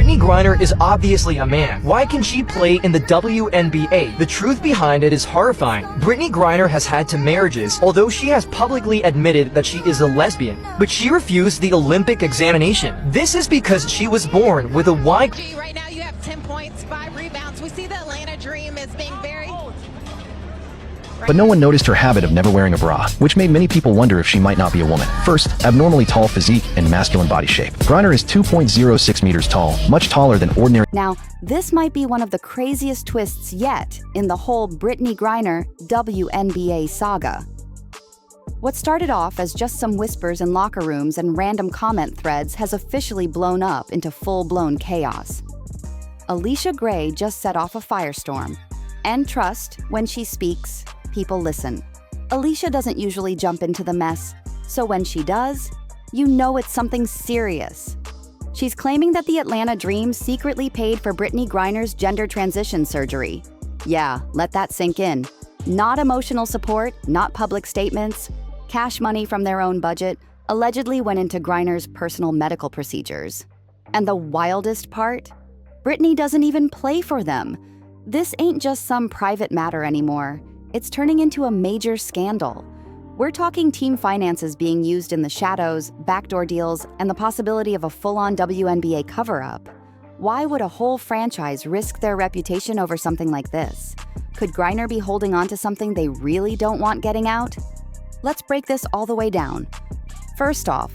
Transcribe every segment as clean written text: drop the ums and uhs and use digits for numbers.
Brittney Griner is obviously a man. Why can she play in the WNBA? The truth behind it is horrifying. Brittney Griner has had two marriages, although she has publicly admitted that she is a lesbian. But she refused the Olympic examination. This is because she was born with a Y. Right now you have 10 points, 5 rebounds. We see the Atlanta Dream as being very... But no one noticed her habit of never wearing a bra, which made many people wonder if she might not be a woman. First, abnormally tall physique and masculine body shape. Griner is 2.06 meters tall, much taller than ordinary. Now, this might be one of the craziest twists yet in the whole Brittney Griner WNBA saga. What started off as just some whispers in locker rooms and random comment threads has officially blown up into full-blown chaos. Allisha Gray just set off a firestorm. And trust, when she speaks, people listen. Allisha doesn't usually jump into the mess, so when she does, you know it's something serious. She's claiming that the Atlanta Dream secretly paid for Brittney Griner's gender transition surgery. Yeah, let that sink in. Not emotional support, not public statements. Cash money from their own budget allegedly went into Griner's personal medical procedures. And the wildest part? Brittney doesn't even play for them. This ain't just some private matter anymore. It's turning into a major scandal. We're talking team finances being used in the shadows, backdoor deals, and the possibility of a full-on WNBA cover-up. Why would a whole franchise risk their reputation over something like this? Could Griner be holding on to something they really don't want getting out? Let's break this all the way down. First off,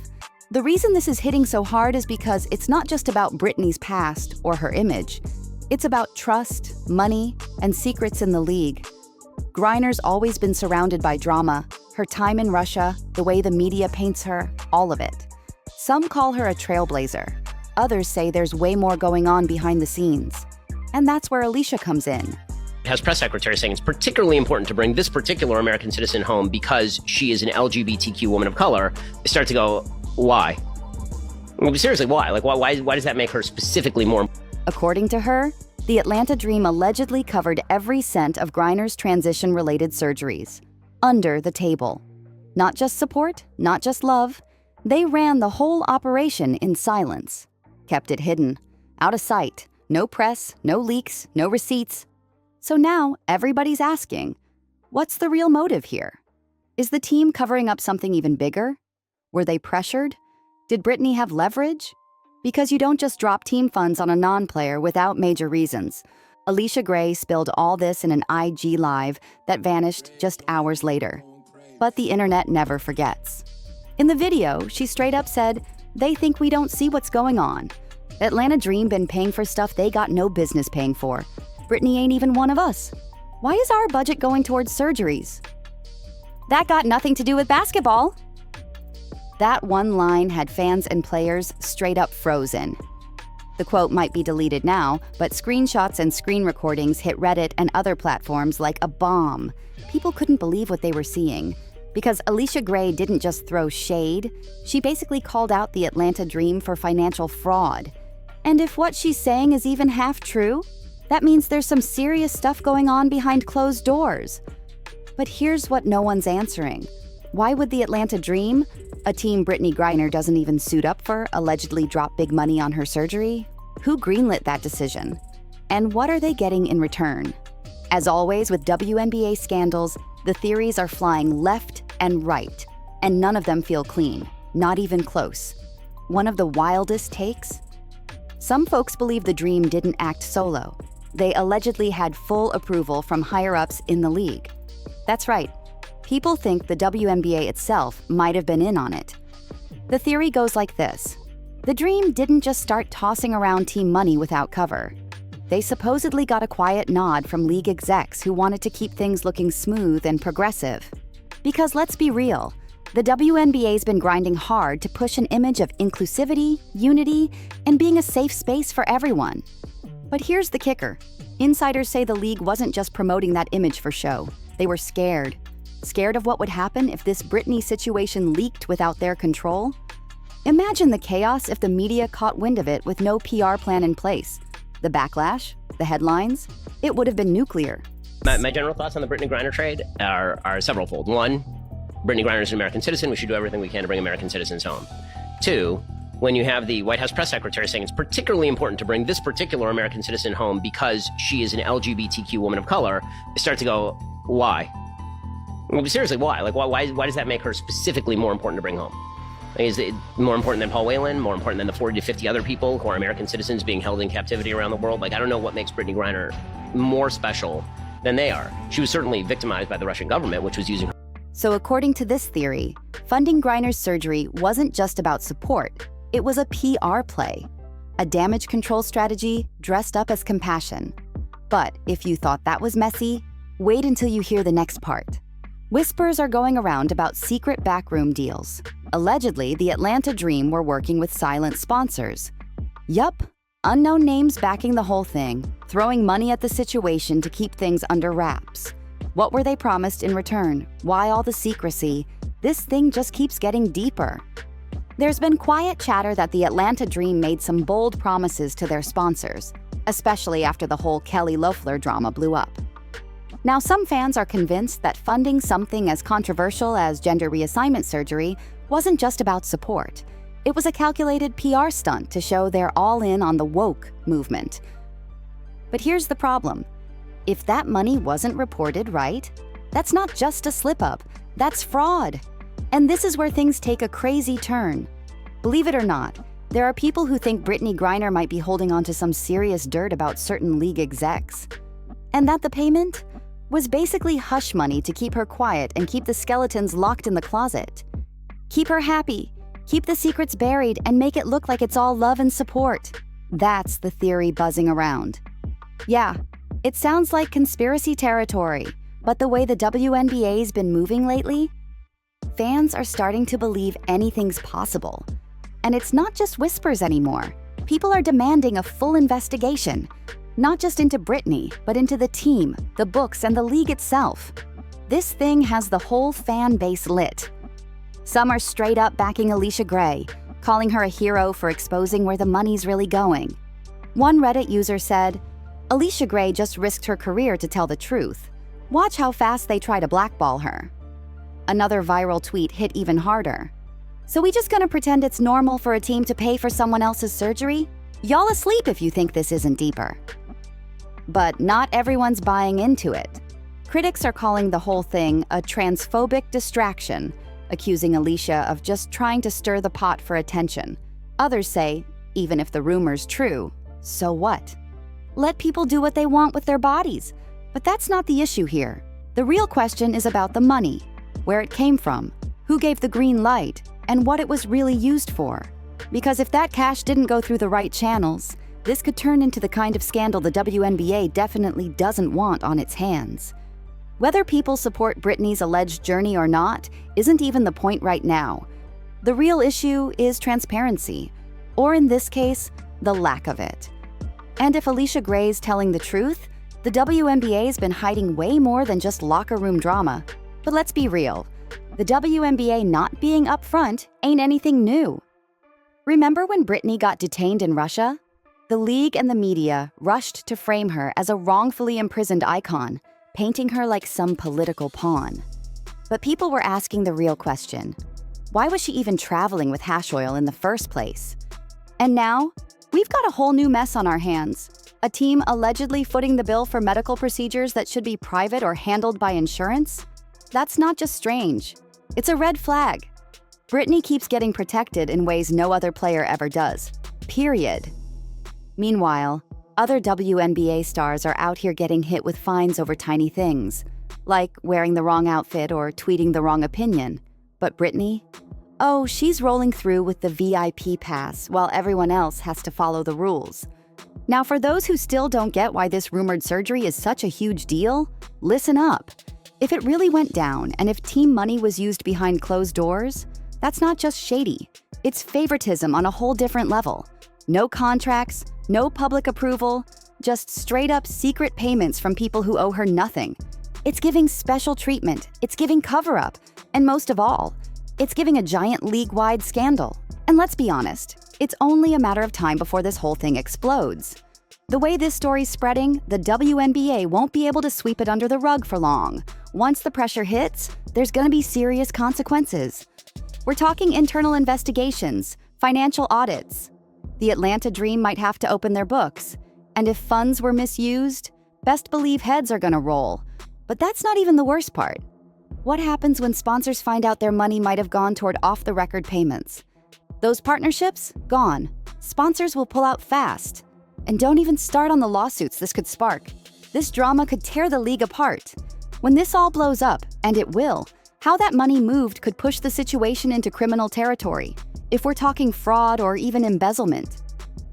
the reason this is hitting so hard is because it's not just about Brittney's past or her image. It's about trust, money, and secrets in the league. Griner's always been surrounded by drama, her time in Russia, the way the media paints her, all of it. Some call her a trailblazer. Others say there's way more going on behind the scenes. And that's where Allisha comes in. Has press secretary saying it's particularly important to bring this particular American citizen home because she is an LGBTQ woman of color. They start to go, why? I mean, seriously, why? Like, why does that make her specifically more? According to her, the Atlanta Dream allegedly covered every cent of Griner's transition-related surgeries. Under the table. Not just support, not just love. They ran the whole operation in silence. Kept it hidden. Out of sight. No press, no leaks, no receipts. So now everybody's asking, what's the real motive here? Is the team covering up something even bigger? Were they pressured? Did Brittney have leverage? Because you don't just drop team funds on a non-player without major reasons. Allisha Gray spilled all this in an IG Live that vanished just hours later. But the internet never forgets. In the video, she straight up said, "They think we don't see what's going on. Atlanta Dream been paying for stuff they got no business paying for. Brittney ain't even one of us. Why is our budget going towards surgeries? That got nothing to do with basketball." That one line had fans and players straight up frozen. The quote might be deleted now, but screenshots and screen recordings hit Reddit and other platforms like a bomb. People couldn't believe what they were seeing. Because Allisha Gray didn't just throw shade, she basically called out the Atlanta Dream for financial fraud. And if what she's saying is even half true, that means there's some serious stuff going on behind closed doors. But here's what no one's answering. Why would the Atlanta Dream, a team Brittney Griner doesn't even suit up for, allegedly drop big money on her surgery? Who greenlit that decision? And what are they getting in return? As always with WNBA scandals, the theories are flying left and right, and none of them feel clean, not even close. One of the wildest takes? Some folks believe the Dream didn't act solo. They allegedly had full approval from higher-ups in the league. That's right. People think the WNBA itself might have been in on it. The theory goes like this. The Dream didn't just start tossing around team money without cover. They supposedly got a quiet nod from league execs who wanted to keep things looking smooth and progressive. Because let's be real, the WNBA's been grinding hard to push an image of inclusivity, unity, and being a safe space for everyone. But here's the kicker. Insiders say the league wasn't just promoting that image for show. They were scared. Scared of what would happen if this Brittney situation leaked without their control? Imagine the chaos if the media caught wind of it with no PR plan in place. The backlash, the headlines, it would have been nuclear. My general thoughts on the Brittney Griner trade are severalfold. One, Brittney Griner is an American citizen. We should do everything we can to bring American citizens home. Two, when you have the White House press secretary saying it's particularly important to bring this particular American citizen home because she is an LGBTQ woman of color, they start to go, why? I mean, seriously, why? Like, why does that make her specifically more important to bring home? Is it more important than Paul Whelan? More important than the 40 to 50 other people who are American citizens being held in captivity around the world? Like, I don't know what makes Brittney Griner more special than they are. She was certainly victimized by the Russian government, which was using her. So according to this theory, funding Griner's surgery wasn't just about support. It was a PR play, a damage control strategy dressed up as compassion. But if you thought that was messy, wait until you hear the next part. Whispers are going around about secret backroom deals. Allegedly, the Atlanta Dream were working with silent sponsors. Yup, unknown names backing the whole thing, throwing money at the situation to keep things under wraps. What were they promised in return? Why all the secrecy? This thing just keeps getting deeper. There's been quiet chatter that the Atlanta Dream made some bold promises to their sponsors, especially after the whole Kelly Loeffler drama blew up. Now, some fans are convinced that funding something as controversial as gender reassignment surgery wasn't just about support. It was a calculated PR stunt to show they're all in on the woke movement. But here's the problem. If that money wasn't reported right, that's not just a slip-up, that's fraud. And this is where things take a crazy turn. Believe it or not, there are people who think Brittney Griner might be holding on to some serious dirt about certain league execs. And that the payment was basically hush money to keep her quiet and keep the skeletons locked in the closet. Keep her happy, keep the secrets buried, and make it look like it's all love and support. That's the theory buzzing around. Yeah, it sounds like conspiracy territory, but the way the WNBA's been moving lately, fans are starting to believe anything's possible. And it's not just whispers anymore. People are demanding a full investigation, not just into Brittney, but into the team, the books, and the league itself. This thing has the whole fan base lit. Some are straight up backing Allisha Gray, calling her a hero for exposing where the money's really going. One Reddit user said, "Allisha Gray just risked her career to tell the truth. Watch how fast they try to blackball her." Another viral tweet hit even harder. "So we just gonna pretend it's normal for a team to pay for someone else's surgery? Y'all asleep if you think this isn't deeper." But not everyone's buying into it. Critics are calling the whole thing a transphobic distraction, accusing Allisha of just trying to stir the pot for attention. Others say, even if the rumor's true, so what? Let people do what they want with their bodies. But that's not the issue here. The real question is about the money, where it came from, who gave the green light, and what it was really used for. Because if that cash didn't go through the right channels, this could turn into the kind of scandal the WNBA definitely doesn't want on its hands. Whether people support Brittney's alleged journey or not isn't even the point right now. The real issue is transparency, or in this case, the lack of it. And if Allisha Gray's telling the truth, the WNBA's been hiding way more than just locker room drama. But let's be real, the WNBA not being upfront ain't anything new. Remember when Brittney got detained in Russia? The league and the media rushed to frame her as a wrongfully imprisoned icon, painting her like some political pawn. But people were asking the real question. Why was she even traveling with hash oil in the first place? And now, we've got a whole new mess on our hands. A team allegedly footing the bill for medical procedures that should be private or handled by insurance? That's not just strange. It's a red flag. Brittney keeps getting protected in ways no other player ever does. Period. Meanwhile, other WNBA stars are out here getting hit with fines over tiny things, like wearing the wrong outfit or tweeting the wrong opinion. But Brittney? Oh, she's rolling through with the VIP pass while everyone else has to follow the rules. Now, for those who still don't get why this rumored surgery is such a huge deal, listen up. If it really went down and if team money was used behind closed doors, that's not just shady. It's favoritism on a whole different level. No contracts, no public approval, just straight-up secret payments from people who owe her nothing. It's giving special treatment, it's giving cover-up, and most of all, it's giving a giant league-wide scandal. And let's be honest, it's only a matter of time before this whole thing explodes. The way this story's spreading, the WNBA won't be able to sweep it under the rug for long. Once the pressure hits, there's gonna be serious consequences. We're talking internal investigations, Financial audits. The Atlanta Dream might have to open their books. And if funds were misused, best believe heads are gonna roll. But that's not even the worst part. What happens when sponsors find out their money might have gone toward off-the-record payments? Those partnerships? Gone. Sponsors will pull out fast. And don't even start on the lawsuits this could spark. This drama could tear the league apart. When this all blows up, and it will, how that money moved could push the situation into criminal territory. If we're talking fraud or even embezzlement.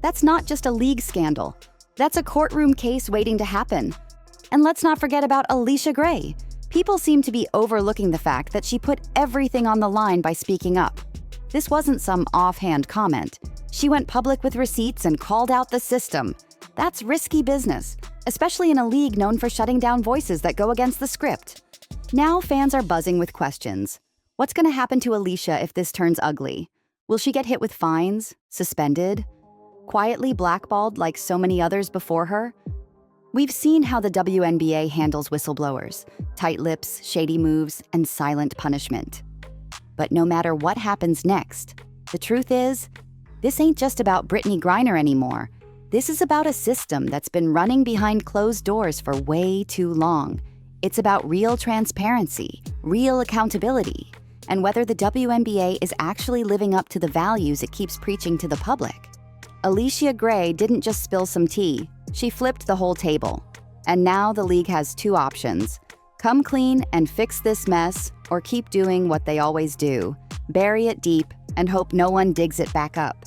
That's not just a league scandal. That's a courtroom case waiting to happen. And let's not forget about Allisha Gray. People seem to be overlooking the fact that she put everything on the line by speaking up. This wasn't some offhand comment. She went public with receipts and called out the system. That's risky business, especially in a league known for shutting down voices that go against the script. Now fans are buzzing with questions. What's going to happen to Allisha if this turns ugly? Will she get hit with fines? Suspended? Quietly blackballed like so many others before her? We've seen how the WNBA handles whistleblowers, tight lips, shady moves, and silent punishment. But no matter what happens next, the truth is, this ain't just about Brittney Griner anymore. This is about a system that's been running behind closed doors for way too long. It's about real transparency, real accountability, and whether the WNBA is actually living up to the values it keeps preaching to the public. Allisha Gray didn't just spill some tea, she flipped the whole table. And now the league has two options. Come clean and fix this mess, or keep doing what they always do, bury it deep and hope no one digs it back up.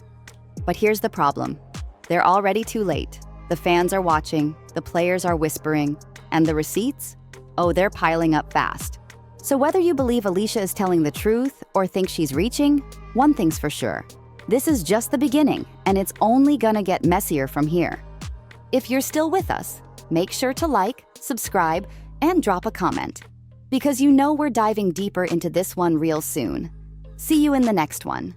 But here's the problem. They're already too late. The fans are watching, the players are whispering, and the receipts? Oh, they're piling up fast. So whether you believe Allisha is telling the truth or think she's reaching, one thing's for sure. This is just the beginning, and it's only gonna get messier from here. If you're still with us, make sure to like, subscribe, and drop a comment, because you know we're diving deeper into this one real soon. See you in the next one.